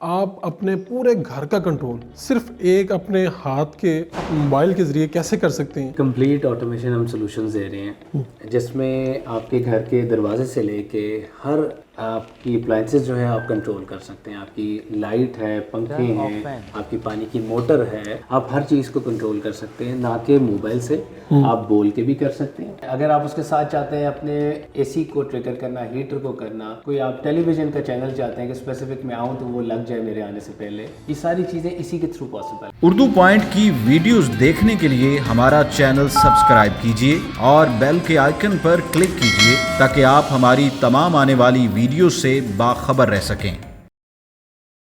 आप अपने पूरे घर का कंट्रोल सिर्फ एक अपने हाथ के मोबाइल के ज़रिए कैसे कर सकते हैं? कंप्लीट ऑटोमेशन हम सॉल्यूशंस दे रहे हैं जिसमें आपके घर के दरवाजे से लेके हर आपकी अप्लाइंसेस जो है आप कंट्रोल कर सकते हैं। आपकी लाइट है, पंखे हैं, आपकी पानी की मोटर है, आप हर चीज़ को कंट्रोल कर सकते हैं। ना कि मोबाइल से आप बोल के भी कर सकते हैं। अगर आप उसके साथ चाहते हैं अपने एसी को ट्रिगर करना, हीटर को करना, कोई आप टेलीविज़न का चैनल चाहते हैं कि स्पेसिफिक में आऊँ तो वो लग जाए मेरे आने से पहले, ये सारी चीज़ें इसी के थ्रू पॉसिबल है। उर्दू पॉइंट की वीडियोस देखने के लिए हमारा चैनल सब्सक्राइब कीजिए और बेल के आइकन पर क्लिक कीजिए ताकि आप हमारी तमाम आने वाली वीडियो से बाखबर रह सकें।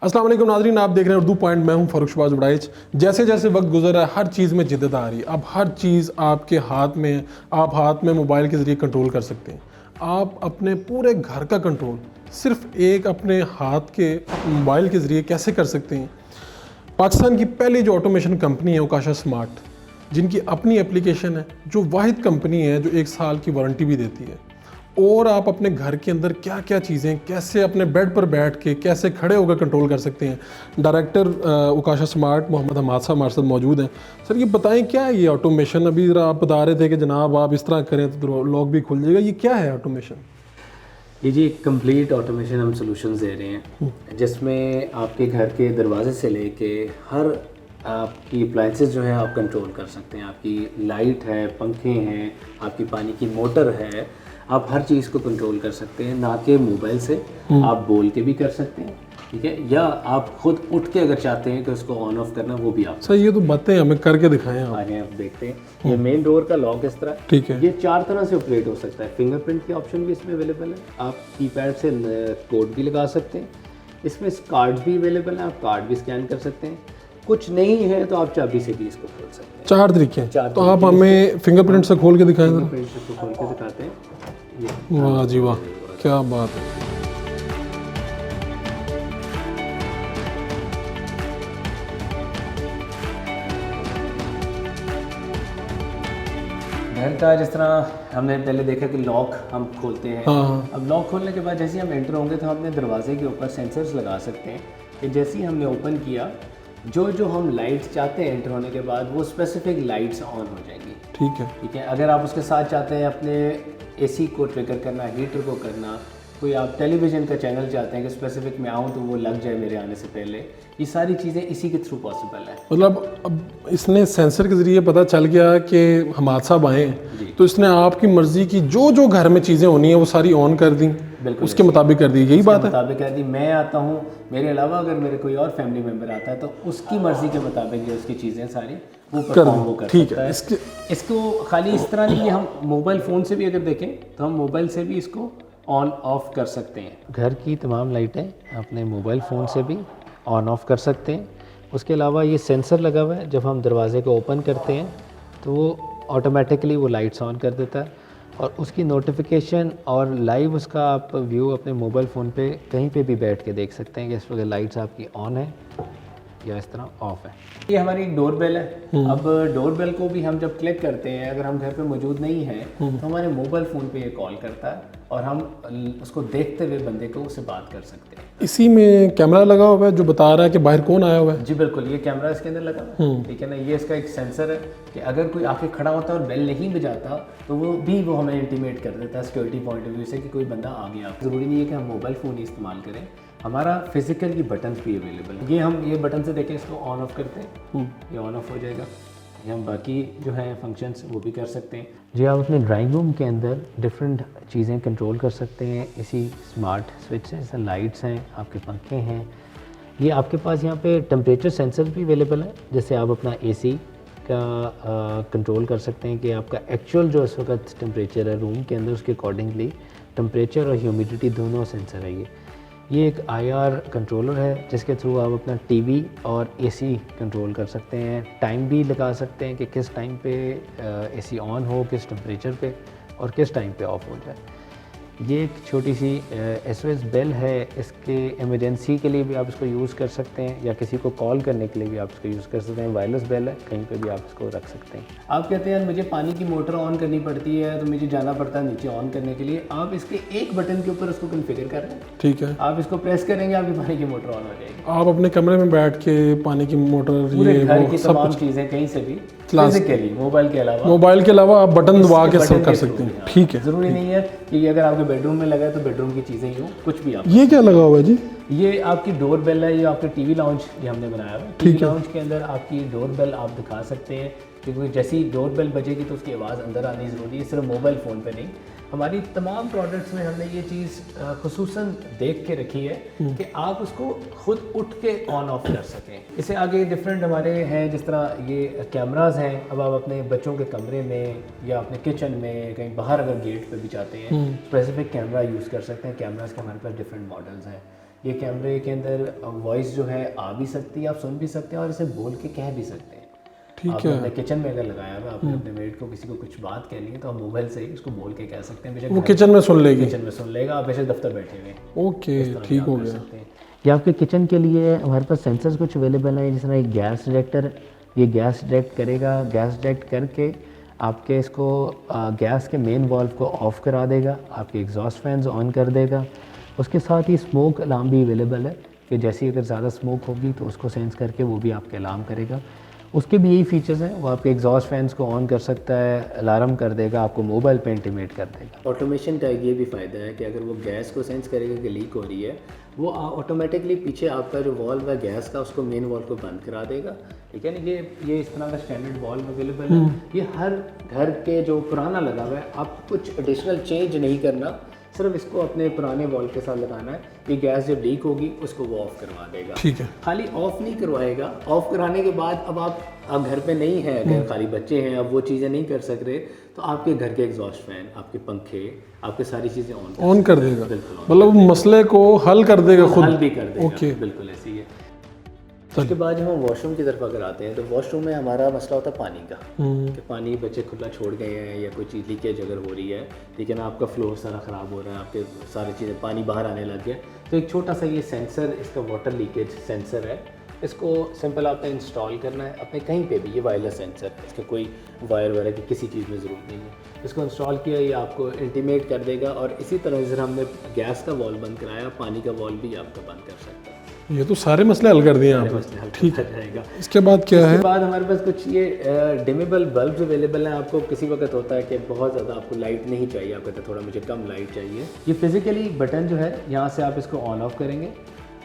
अस्सलाम वालेकुम नाज़रीन, आप देख रहे हैं उर्दू पॉइंट। मैं हूं फ़ारूक शहबाज बड़ाइच। जैसे जैसे वक्त गुजर रहा है हर चीज़ में जिद्दत आ रही है। अब हर चीज़ आपके हाथ में है। आप हाथ में मोबाइल के ज़रिए कंट्रोल कर सकते हैं। आप अपने पूरे घर का कंट्रोल सिर्फ एक अपने हाथ के मोबाइल के ज़रिए कैसे कर सकते हैं? पाकिस्तान की पहली जो ऑटोमेशन कंपनी है ओकाशा स्मार्ट, जिनकी अपनी एप्लीकेशन है, जो वाहिद कंपनी है जो 1 साल की वारंटी भी देती है। और आप अपने घर के अंदर क्या क्या चीज़ें कैसे अपने बेड पर बैठ के कैसे खड़े होकर कंट्रोल कर सकते हैं। डायरेक्टर ओकाशा स्मार्ट मोहम्मद हमाद साहब हमारे साथ मौजूद हैं। सर, ये बताएं क्या है ये ऑटोमेशन? अभी ज़रा आप बता रहे थे कि जनाब आप इस तरह करें तो लॉक भी खुल जाएगा। ये क्या है ऑटोमेशन? ये जी एक कंप्लीट ऑटोमेशन हम सॉल्यूशंस दे रहे हैं जिसमें आपके घर के दरवाजे से लेके हर आपकी अप्लाइंसेस जो है आप कंट्रोल कर सकते हैं। आपकी लाइट है, पंखे हैं, आपकी पानी की मोटर है, आप हर चीज़ को कंट्रोल कर सकते हैं। ना कि मोबाइल से आप बोल के भी कर सकते हैं, ठीक है, या आप खुद उठ के अगर चाहते हैं कि उसको ऑन ऑफ करना, वो भी आप। सर, ये तो बातें हमें करके दिखाएं आप। आगे आप देखते हैं ये मेन डोर का लॉक इस तरह, ठीक है। ये 4 तरह से ऑपरेट हो सकता है। फिंगरप्रिंट के ऑप्शन भी इसमें अवेलेबल है। आप कीपैड से कोड भी लगा सकते हैं। इसमें कार्ड भी अवेलेबल है, आप कार्ड भी स्कैन कर सकते हैं। कुछ नहीं है तो आप चाबी से भी इसको खोल सकते हैं। 4 तरीके हैं। तो आप हमें फिंगरप्रिंट से खोल के दिखाएं। फिंगरप्रिंट से इसको खोल के दिखाते हैं। ये वाह जी वाह, क्या बात है। घर का जिस तरह हमने पहले देखा कि लॉक हम खोलते हैं। हाँ। अब लॉक खोलने के बाद जैसे ही हम एंटर होंगे तो हम अपने दरवाजे के ऊपर सेंसर्स लगा सकते हैं कि जैसे ही हमने ओपन किया, जो हम लाइट्स चाहते हैं एंटर होने के बाद, वो स्पेसिफिक लाइट्स ऑन हो जाएंगी। ठीक है। अगर आप उसके साथ चाहते हैं अपने एसी को ट्रिगर करना, हीटर को करना, कोई आप टेलीविज़न का चैनल चाहते हैं कि स्पेसिफिक में आऊँ तो वो लग जाए मेरे आने से पहले, ये सारी चीज़ें इसी के थ्रू पॉसिबल है। मतलब अब इसने सेंसर के ज़रिए पता चल गया कि हमाद साहब आए हैं, तो इसने आपकी मर्ज़ी की जो घर में चीज़ें होनी है वो सारी ऑन कर दी, बिल्कुल उसके मुताबिक कर दी। यही बात है। मुताबिक कर दी। मैं आता हूँ, मेरे अलावा अगर मेरे कोई और फैमिली मेम्बर आता है तो उसकी मर्ज़ी के मुताबिक जो उसकी चीज़ें सारी वो परफॉर्म वो कर ठीक सकता है। है। इसको खाली इस तरह नहीं, हम मोबाइल फ़ोन से भी अगर देखें तो हम मोबाइल से भी इसको ऑन ऑफ कर सकते हैं। घर की तमाम लाइटें अपने मोबाइल फ़ोन से भी ऑन ऑफ कर सकते हैं। उसके अलावा ये सेंसर लगा हुआ है, जब हम दरवाजे को ओपन करते हैं तो वो ऑटोमेटिकली वो लाइट्स ऑन कर देता है और उसकी नोटिफिकेशन और लाइव उसका आप व्यू अपने मोबाइल फ़ोन पे कहीं पे भी बैठ के देख सकते हैं कि इस वक्त लाइट्स आपकी ऑन है या इस तरह ऑफ है। ये हमारी डोर बेल है। अब डोर बेल को भी हम जब क्लिक करते हैं, अगर हम घर पे मौजूद नहीं हैं तो हमारे मोबाइल फ़ोन पे ये कॉल करता है और हम उसको देखते हुए बंदे को उससे बात कर सकते हैं। इसी में कैमरा लगा हुआ है जो बता रहा है कि बाहर कौन आया हुआ है। जी बिल्कुल, ये कैमरा इसके अंदर लगा हुआ है, ठीक है ना। ये इसका एक सेंसर है कि अगर कोई आके खड़ा होता है और बेल नहीं बजाता तो वो हमें इंटीमेट कर देता है सिक्योरिटी पॉइंट ऑफ व्यू से कि कोई बंदा आ गया। ज़रूरी नहीं है कि हम मोबाइल फ़ोन ही इस्तेमाल करें, हमारा फिजिकल की बटन भी अवेलेबल है। ये हम ये बटन से देखें, इसको ऑन ऑफ करते हैं, ये ऑन ऑफ हो जाएगा। ये हम बाकी जो है फंक्शंस वो भी कर सकते हैं। जी, आप अपने ड्राइंग रूम के अंदर डिफरेंट चीज़ें कंट्रोल कर सकते हैं इसी स्मार्ट स्विच से। जैसे लाइट्स हैं, आपके पंखे हैं, ये आपके पास यहाँ पे टेम्परेचर सेंसर भी अवेलेबल है। जैसे आप अपना एसी का कंट्रोल कर सकते हैं कि आपका एक्चुअल जो इस वक्त टेम्परेचर है रूम के अंदर, उसके अकॉर्डिंगली टेम्परेचर और ह्यूमिडिटी दोनों सेंसर है। ये एक IR कंट्रोलर है जिसके थ्रू आप अपना टीवी और एसी कंट्रोल कर सकते हैं। टाइम भी लगा सकते हैं कि किस टाइम पे एसी ऑन हो, किस टेम्परेचर पे, और किस टाइम पे ऑफ हो जाए। ये एक छोटी सी SOS बेल है, इसके इमरजेंसी के लिए भी आप इसको यूज़ कर सकते हैं या किसी को कॉल करने के लिए भी आप इसको यूज़ कर सकते हैं। वायरलेस बेल है, कहीं पे भी आप इसको रख सकते हैं। आप कहते हैं यार मुझे पानी की मोटर ऑन करनी पड़ती है तो मुझे जाना पड़ता है नीचे ऑन करने के लिए, आप इसके एक बटन के ऊपर उसको कॉन्फ़िगर कर रहे हैं, ठीक है। आप इसको प्रेस करेंगे आपकी पानी की मोटर ऑन हो जाएगी। आप अपने कमरे में बैठ के पानी की मोटर पूरे ये घर वो की सब तमाम कुछ चीज़ें कहीं से भी फिजिकली मोबाइल के अलावा आप बटन दबा के सब बटन कर थ्रू सकते भी, हैं। हाँ। ठीक है। ज़रूरी नहीं है कि अगर आपके बेडरूम में लगा है तो बेडरूम की चीज़ें ही हो, कुछ भी आप। ये क्या लगा हुआ है जी? ये आपकी डोर बेल है, ये आपके टीवी लाउंज ये हमने बनाया है। टीवी लाउंज के अंदर आपकी डोर बेल आप दिखा सकते हैं, क्योंकि जैसे ही डोर बेल बजेगी तो उसकी आवाज़ अंदर आनी ज़रूरी है, सिर्फ मोबाइल फ़ोन पे नहीं। हमारी तमाम प्रोडक्ट्स में हमने ये चीज़ खुसूसन देख के रखी है कि आप उसको खुद उठ के ऑन ऑफ कर सकें। इससे आगे डिफरेंट हमारे हैं, जिस तरह ये कैमरास हैं। अब आप अपने बच्चों के कमरे में या अपने किचन में कहीं बाहर अगर गेट पे भी जाते हैं स्पेसिफिक कैमरा यूज़ कर सकते हैं। कैमरास के हमारे पास डिफरेंट मॉडल्स हैं। ये कैमरे के अंदर वॉइस जो है आ भी सकती है, आप सुन भी सकते हैं और इसे बोल के कह भी सकते हैं। ठीक है। अपने किचन में अगर लगाया हुआ आपने अपने मेड को किसी को कुछ बात कहनी है तो आप मोबाइल से ही उसको बोल के कह सकते हैं, बेशक वो किचन में सुन लेगी। किचन में सुन लेगा, आप बेशक दफ्तर बैठे हुए ओके, ठीक हो गया। ये आपके किचन के लिए हमारे पास सेंसर्स कुछ अवेलेबल हैं, जिस तरह एक गैस डिटेक्टर, ये गैस डिटेक्ट करेगा, गैस डिटेक्ट करके आपके इसको गैस के मेन वाल्व को ऑफ करा देगा, आपके एग्जॉस्ट फैंस ऑन कर देगा। उसके साथ ही स्मोक अलार्म भी अवेलेबल है कि जैसे अगर ज़्यादा स्मोक होगी तो उसको सेंस करके वो भी आपके अलार्म करेगा। उसके भी यही फीचर्स हैं, वो आपके एग्जॉस्ट फैंस को ऑन कर सकता है, अलार्म कर देगा, आपको मोबाइल पे इंटीमेट कर देगा। ऑटोमेशन का ये भी फ़ायदा है कि अगर वो गैस को सेंस करेगा कि लीक हो रही है, वो ऑटोमेटिकली पीछे आपका जो वॉल्व है गैस का उसको मेन वॉल्व को बंद करा देगा। ठीक है ना, ये इस तरह का स्टैंडर्ड वॉल्व अवेलेबल है। ये हर घर के जो पुराना लगा हुआ है, आपको कुछ एडिशनल चेंज नहीं करना, सिर्फ इसको अपने पुराने वॉल्व के साथ लगाना है। ये गैस जब लीक होगी उसको वो ऑफ करवा देगा। ठीक है। खाली ऑफ नहीं करवाएगा, ऑफ कराने के बाद अब आप घर पे नहीं है, अगर खाली बच्चे हैं, अब वो चीज़ें नहीं कर सक रहे, तो आपके घर के एग्जॉस्ट फैन, आपके पंखे, आपके सारी चीज़ें ऑन कर देगा। बिल्कुल, मतलब मसले को हल कर देगा खुद। हल भी कर देगा। ओके। बिल्कुल ऐसी है। उसके बाद जब हम वॉशरूम की तरफ अगर आते हैं तो वॉशरूम में हमारा मसला होता है पानी का, कि पानी बच्चे खुला छोड़ गए हैं या कोई चीज़ लीकेज अगर हो रही है, ठीक है ना, आपका फ्लोर सारा ख़राब हो रहा है, आपके सारी चीज़ें पानी बाहर आने लग गया, तो एक छोटा सा ये सेंसर, इसका वाटर लीकेज सेंसर है। इसको सिंपल आपने इंस्टॉल करना है अपने कहीं पे भी, ये वायरलेस सेंसर, इसका कोई वायर वगैरह की किसी चीज़ में ज़रूरत नहीं है। इसको इंस्टॉल किया, ये आपको इंटीमेट कर देगा और इसी तरह जैसे हमने गैस का वॉल्व बंद कराया, पानी का वॉल्व भी आपका बंद कर सकता है। ये तो सारे मसले हल कर दिए आपने। ठीक है। रहेगा। इसके बाद क्या है? इसके बाद हमारे पास कुछ ये डिमेबल बल्ब्स अवेलेबल हैं। आपको किसी वक्त होता है कि बहुत ज़्यादा आपको लाइट नहीं चाहिए, आप कहते हैं थोड़ा मुझे कम लाइट चाहिए। ये फिजिकली बटन जो है, यहाँ से आप इसको ऑन ऑफ करेंगे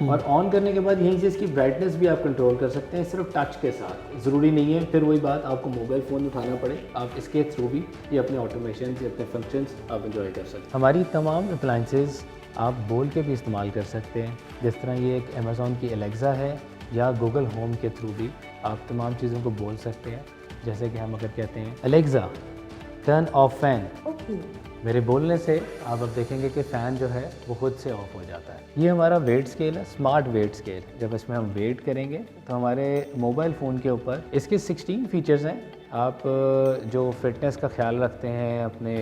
और ऑन करने के बाद यहीं से इसकी ब्राइटनेस भी आप कंट्रोल कर सकते हैं, सिर्फ टच के साथ। ज़रूरी नहीं है फिर वही बात आपको मोबाइल फ़ोन उठाना पड़े, आप इसके थ्रू भी ये अपने ऑटोमेशन से अपने फंक्शंस आप इंजॉय कर सकते हैं। हमारी तमाम अप्लाइंसेस आप बोल के भी इस्तेमाल कर सकते हैं, जिस तरह ये एक अमेज़ॉन की एलेक्सा है या गूगल होम के थ्रू भी आप तमाम चीज़ों को बोल सकते हैं। जैसे कि हम अगर कहते हैं एलेक्सा टर्न ऑफ फैन, मेरे बोलने से आप अब देखेंगे कि फ़ैन जो है वो खुद से ऑफ हो जाता है। ये हमारा वेट स्केल है, स्मार्ट वेट स्केल। जब इसमें हम वेट करेंगे तो हमारे मोबाइल फ़ोन के ऊपर इसके 16 फीचर्स हैं। आप जो फिटनेस का ख्याल रखते हैं, अपने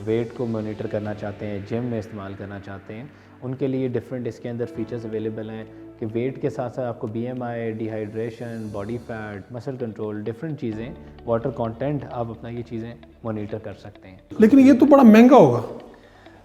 वेट को मॉनिटर करना चाहते हैं, जिम में इस्तेमाल करना चाहते हैं, उनके लिए डिफरेंट इसके अंदर फीचर्स अवेलेबल हैं कि वेट के साथ साथ आपको BMI, dehydration, body fat, muscle control, different चीज़ें, वाटर कंटेंट, आप अपना ये चीज़ें मॉनिटर कर सकते हैं। लेकिन ये तो बड़ा महंगा होगा।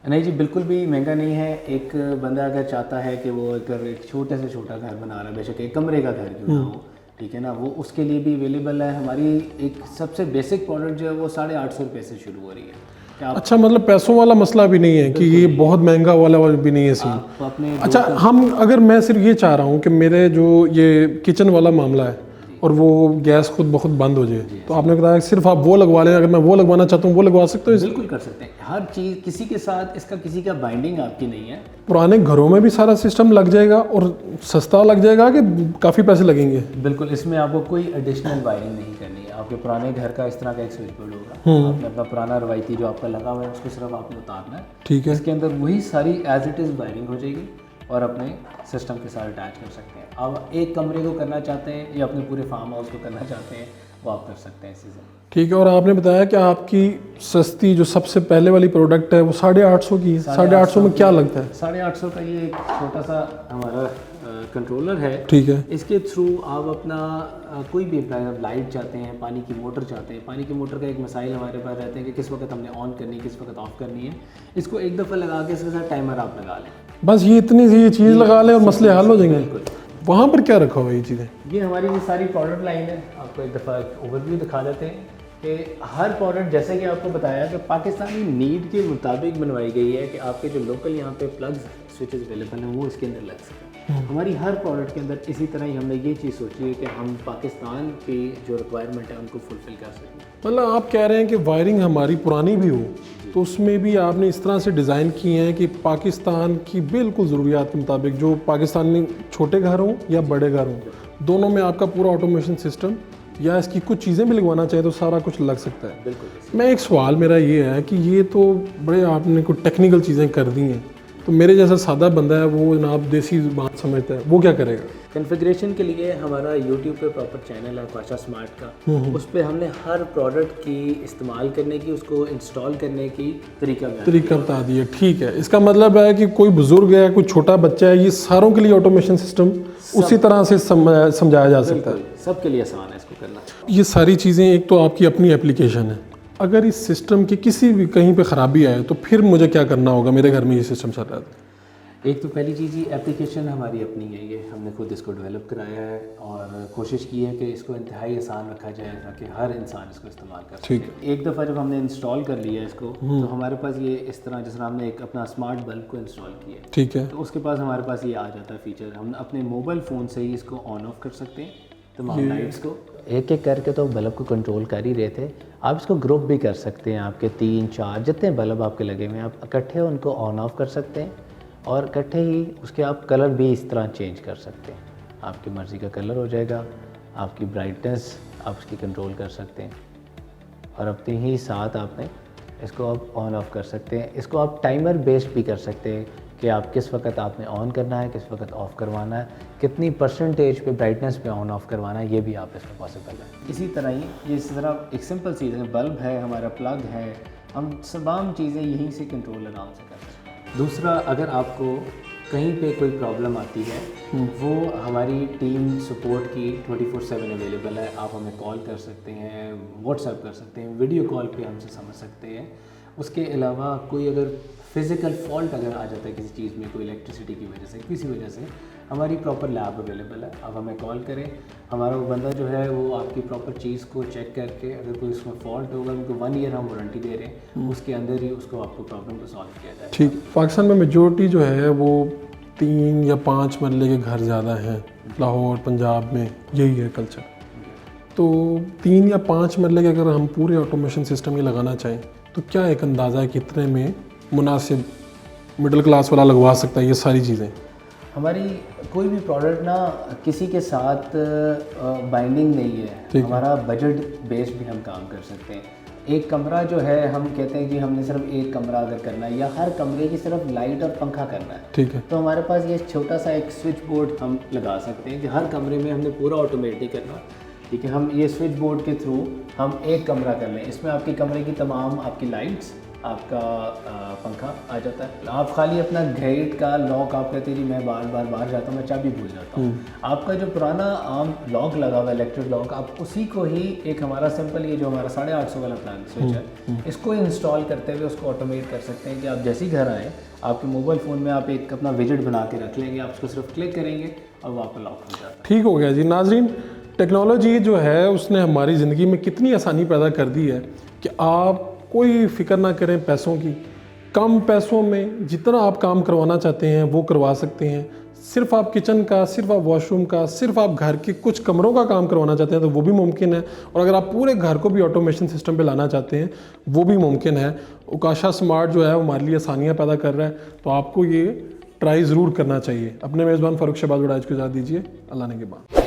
नहीं जी, बिल्कुल भी महंगा नहीं है। एक बंदा अगर चाहता है कि वो अगर एक छोटे से छोटा घर बना रहा है, बेशक एक कमरे का घर क्यों ना हो, ठीक है ना, वो उसके लिए भी अवेलेबल है। हमारी एक सबसे बेसिक प्रोडक्ट जो है वो 850 रुपये से शुरू हो रही है। अच्छा, मतलब पैसों वाला मसला भी नहीं है कि ये बहुत महंगा वाला भी नहीं है सीन। अपने अच्छा, हम अगर मैं सिर्फ ये चाह रहा हूँ कि मेरे जो ये किचन वाला मामला है और वो गैस खुद ब खुद बंद हो जाए, तो आपने बताया सिर्फ आप वो लगवा लें, अगर मैं वो लगवाना चाहता हूँ वो लगवा सकते हो? बिल्कुल कर सकते हैं। हर चीज़ किसी के साथ, इसका किसी का बाइंडिंग आपकी नहीं है। पुराने घरों में भी सारा सिस्टम लग जाएगा और सस्ता लग जाएगा कि काफ़ी पैसे लगेंगे? बिल्कुल, इसमें आपको कोई एडिशनल वायरिंग नहीं करनी है। आपके पुराने घर का इस तरह का एक स्विच बोर्ड होगा, आपने अपना पुराना रवायती जो आपका लगा हुआ है उसको सिर्फ आपने उतारना है। ठीक है। इसके अंदर वही सारी एज इट इज़ वायरिंग हो जाएगी और अपने सिस्टम के साथ अटैच कर सकते हैं। आप एक कमरे को करना चाहते हैं या अपने पूरे फार्म हाउस को करना चाहते हैं, वो आप कर सकते हैं इसी से। ठीक है। और आपने बताया कि आपकी सस्ती जो सबसे पहले वाली प्रोडक्ट है वो 850 की है। 850 में क्या लगता है? 850 का ये एक छोटा सा हमारा कंट्रोलर है। ठीक है। इसके थ्रू आप अपना कोई भी लाइट चाहते हैं, पानी की मोटर चाहते हैं, पानी की मोटर का एक मसाइल हमारे पास रहते हैं कि किस वक्त हमने ऑन करनी है, किस वक्त ऑफ करनी है। इसको एक दफ़ा लगा के इसके साथ टाइमर आप लगा लें, बस ये इतनी सी ये चीज़ लगा लें और मसले हल हो जाएंगे। वहाँ पर क्या रखा हुआ है ये चीज़ें? ये हमारी ये सारी प्रोडक्ट लाइन है। आपको एक दफ़ा ओवरव्यू दिखा देते हैं कि हर प्रोडक्ट, जैसे कि आपको बताया कि पाकिस्तानी नीड के मुताबिक बनवाई गई है कि आपके जो लोकल यहाँ पे प्लग्स स्विचेस अवेलेबल हैं वो इसके अंदर लग सकें। हमारी हर प्रोडक्ट के अंदर इसी तरह ही हमने ये चीज़ सोची है कि हम पाकिस्तान की जो रिक्वायरमेंट है उनको फुलफ़िल कर सकें। मतलब आप कह रहे हैं कि वायरिंग हमारी पुरानी भी हो तो उसमें भी आपने इस तरह से डिज़ाइन किए हैं कि पाकिस्तान की बिल्कुल ज़रूरियात के मुताबिक, जो पाकिस्तानी छोटे घर हों या बड़े घर हों, दोनों में आपका पूरा ऑटोमेशन सिस्टम या इसकी कुछ चीज़ें भी लगवाना चाहे तो सारा कुछ लग सकता है। बिल्कुल। मैं एक सवाल मेरा ये है कि ये तो बड़े आपने कुछ टेक्निकल चीज़ें कर दी हैं, तो मेरे जैसा सादा बंदा है वो जनाब देसी बात समझता है, वो क्या करेगा? कॉन्फ़िगरेशन के लिए हमारा यूट्यूब पे प्रॉपर चैनल है ख्वाजा स्मार्ट का, उस पर हमने हर प्रोडक्ट की इस्तेमाल करने की, उसको इंस्टॉल करने की तरीका बता दिया। ठीक है। इसका मतलब है कि कोई बुजुर्ग है, कोई छोटा बच्चा है, ये सारों के लिए ऑटोमेशन सिस्टम उसी तरह से समझाया जा सकता है। सबके लिए आसान है इसको करना। ये सारी चीज़ें एक तो आपकी अपनी एप्लीकेशन है, अगर इस सिस्टम की किसी भी कहीं पे ख़राबी आए तो फिर मुझे क्या करना होगा? मेरे घर में ये सिस्टम चल रहा है। एक तो पहली चीज़ ही एप्लीकेशन हमारी अपनी है, ये हमने खुद इसको डेवलप कराया है और कोशिश की है कि इसको इंतहाई आसान रखा जाए ताकि हर इंसान इसको इस्तेमाल कर सके। ठीक है। एक दफ़ा जब हमने इंस्टॉल कर लिया इसको तो हमारे पास ये इस तरह, जिस तरह हमने एक अपना स्मार्ट बल्ब को इंस्टॉल किया, ठीक है, तो उसके पास हमारे पास ये आ जाता है फीचर। हम अपने मोबाइल फ़ोन से ही इसको ऑन ऑफ कर सकते हैं तमाम लाइट्स को। एक एक करके तो बल्ब को कंट्रोल कर ही रहे थे, आप इसको ग्रुप भी कर सकते हैं। आपके 3-4 जितने बल्ब आपके लगे हुए हैं आप इकट्ठे उनको ऑन ऑफ कर सकते हैं और इकट्ठे ही उसके आप कलर भी इस तरह चेंज कर सकते हैं। आपकी मर्ज़ी का कलर हो जाएगा, आपकी ब्राइटनेस आप उसकी कंट्रोल कर सकते हैं और अपने ही साथ आपने इसको आप ऑन ऑफ कर सकते हैं। इसको आप टाइमर बेस्ड भी कर सकते हैं कि आप किस वक्त आपने ऑन करना है, किस वक्त ऑफ़ करवाना है, कितनी परसेंटेज पे ब्राइटनेस पे ऑन ऑफ़ करवाना है, ये भी आप इसमें पॉसिबल है। इसी तरह ही ये इस तरह एक सिंपल चीज़ है, बल्ब है, हमारा प्लग है, हम तमाम चीज़ें यहीं से कंट्रोल आराम से कर सकते हैं। दूसरा, अगर आपको कहीं पे कोई प्रॉब्लम आती है वो हमारी टीम सपोर्ट की 24/7 अवेलेबल है। आप हमें कॉल कर सकते हैं, व्हाट्सएप कर सकते हैं, वीडियो कॉल पे हमसे समझ सकते हैं। उसके अलावा कोई अगर फिज़िकल फॉल्ट अगर आ जाता है किसी चीज़ में, कोई इलेक्ट्रिसिटी की वजह से, किसी वजह से, हमारी प्रॉपर लैब अवेलेबल है। आप हमें कॉल करें, हमारा वो बंदा जो है वो आपकी प्रॉपर चीज़ को चेक करके अगर कोई उसमें फॉल्ट होगा, उनको 1 ईयर हम वारंटी दे रहे हैं, उसके अंदर ही उसको आपको प्रॉब्लम को सॉल्व किया जाए। ठीक। पाकिस्तान में मेजोरिटी जो है वो 3 या 5 मरले के घर ज़्यादा हैं, लाहौर पंजाब में यही है कल्चर। तो 3 या 5 मरले के अगर हम पूरे ऑटोमेशन सिस्टम ये लगाना चाहें तो क्या एक अंदाज़ा है कितने में मुनासिब मिडिल क्लास वाला लगवा सकता है ये सारी चीज़ें? हमारी कोई भी प्रोडक्ट ना किसी के साथ बाइंडिंग नहीं है, हमारा बजट बेस्ड भी हम काम कर सकते हैं। एक कमरा जो है, हम कहते हैं कि हमने सिर्फ एक कमरा अगर करना है या हर कमरे की सिर्फ लाइट और पंखा करना है, ठीक है, तो हमारे पास ये छोटा सा एक स्विच बोर्ड हम लगा सकते हैं कि हर कमरे में हमने पूरा ऑटोमेटिक करना। ठीक है, हम ये स्विच बोर्ड के थ्रू हम एक कमरा कर लें, इसमें आपकी कमरे की तमाम आपकी लाइट्स, आपका पंखा आ जाता है। आप खाली अपना गेट का लॉक, आप कहते हैं जी मैं बार जाता हूँ, मैं चाबी भूल जाता हूँ, आपका जो पुराना आम लॉक लगा हुआ है, इलेक्ट्रिक लॉक, आप उसी को ही एक हमारा सिंपल ये जो हमारा 850 वाला प्लान स्विच है, इसको इंस्टॉल करते हुए उसको ऑटोमेट कर सकते हैं कि आप जैसे ही घर आए आपके मोबाइल फ़ोन में आप एक अपना विजेट बना के रख लेंगे, आप उसको सिर्फ क्लिक करेंगे और वो आपका लॉक हो जाता है। ठीक हो गया जी। नाजरीन, टेक्नोलॉजी जो है उसने हमारी ज़िंदगी में कितनी आसानी पैदा कर दी है कि आप कोई फ़िक्र ना करें पैसों की। कम पैसों में जितना आप काम करवाना चाहते हैं वो करवा सकते हैं। सिर्फ आप किचन का, सिर्फ आप वॉशरूम का, सिर्फ आप घर के कुछ कमरों का काम करवाना चाहते हैं तो वो भी मुमकिन है, और अगर आप पूरे घर को भी ऑटोमेशन सिस्टम पे लाना चाहते हैं वो भी मुमकिन है। ख्वाजा स्मार्ट जो है वो हमारे लिए आसानियाँ पैदा कर रहा है, तो आपको ये ट्राई ज़रूर करना चाहिए। अपने मेज़बान फ़ारूक शहबाज वड़ाइच को इजाज़त दीजिए। अल्लाह ने के बाद।